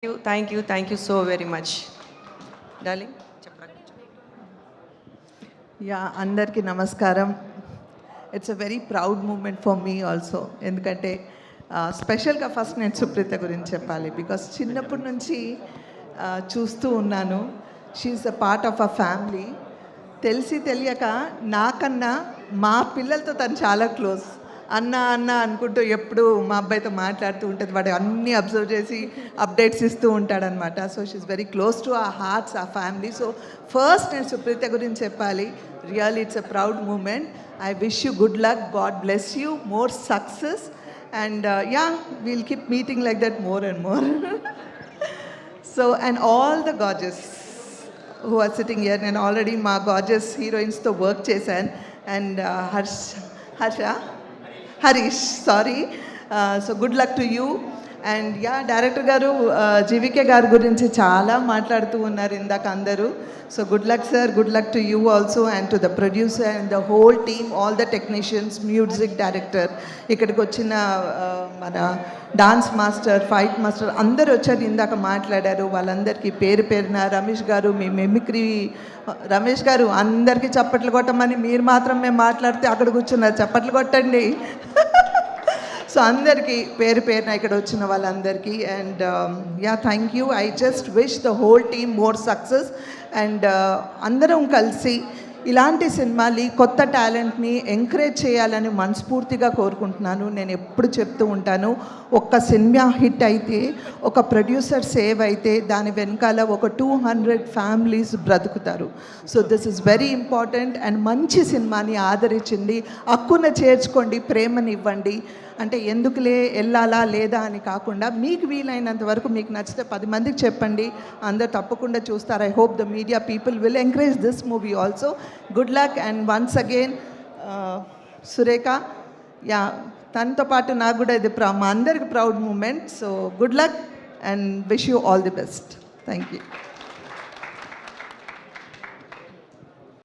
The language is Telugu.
Thank you so very much. Darling, yeah అందరికీ నమస్కారం. It's a very proud moment for me also. ఎందుకంటే స్పెషల్గా ఫస్ట్ నేను సుప్రీత గురించి చెప్పాలి. బికాస్ చిన్నప్పటి నుంచి చూస్తూ ఉన్నాను. She's a part of a family. తెలిసి తెలియక నాకన్నా మా పిల్లలతో తను చాలా క్లోజ్. అన్న అన్న అనుకుంటూ ఎప్పుడు మా అబ్బాయితో మాట్లాడుతూ ఉంటుంది. వాడు అన్నీ అబ్జర్వ్ చేసి అప్డేట్స్ ఇస్తూ ఉంటాడనమాట. So she's very close to a hearts, a family. So first నేను సుప్రీత గురించి చెప్పాలి. Really it's a proud moment. I wish you good luck, God bless you, more success, and yeah we'll keep meeting like that more and more. So and all the gorgeous who are sitting here, నేను ఆల్రెడీ మా గార్జెస్ హీరోయిన్స్తో వర్క్ చేశాను. And Harish sorry. So good luck to you. And yeah director గారు జీవికే గారి గురించి చాలా మాట్లాడుతూ ఉన్నారు ఇందాక అందరూ. So good luck sir, good luck to you also, and to the producer and the whole team, all the technicians, music director, ఇక్కడికి వచ్చిన మన డాన్స్ మాస్టర్, ఫైట్ మాస్టర్ అందరూ వచ్చారు, ఇందాక మాట్లాడారు. వాళ్ళందరికీ పేరు పేరున రమేష్ గారు, మీ మిమిక్రీ రమేష్ గారు అందరికీ చప్పట్లు కొట్టమని మీరు మాత్రం మేము మాట్లాడితే అక్కడ కూర్చున్నారు, చప్పట్లు కొట్టండి. సో అందరికీ పేరు పేరున ఇక్కడ వచ్చిన వాళ్ళందరికీ. And yeah thank you. I just wish the whole team more success. And అందరం కలిసి ఇలాంటి సినిమాలు, కొత్త టాలెంట్ని ఎంకరేజ్ చేయాలని మనస్ఫూర్తిగా కోరుకుంటున్నాను. నేను ఎప్పుడు చెప్తూ ఉంటాను, ఒక్క సినిమా హిట్ అయితే, ఒక ప్రొడ్యూసర్ సేవ్ అయితే దాని వెనకాల ఒక 200 ఫ్యామిలీస్ బ్రతుకుతారు. So this is very important. And మంచి సినిమాని ఆదరించింది, హక్కున చేర్చుకోండి, ప్రేమని ఇవ్వండి. అంటే ఎందుకులే వెళ్ళాలా లేదా అని కాకుండా మీకు వీలైనంత వరకు మీకు నచ్చితే 10 మందికి చెప్పండి, అందరు తప్పకుండా చూస్తారు. I hope the media people will encourage this movie also. Good luck. And once again Surekha, yeah తనతో పాటు నాకు కూడా ఇది మా అందరికి proud moment. So good luck and wish you all the best. Thank you.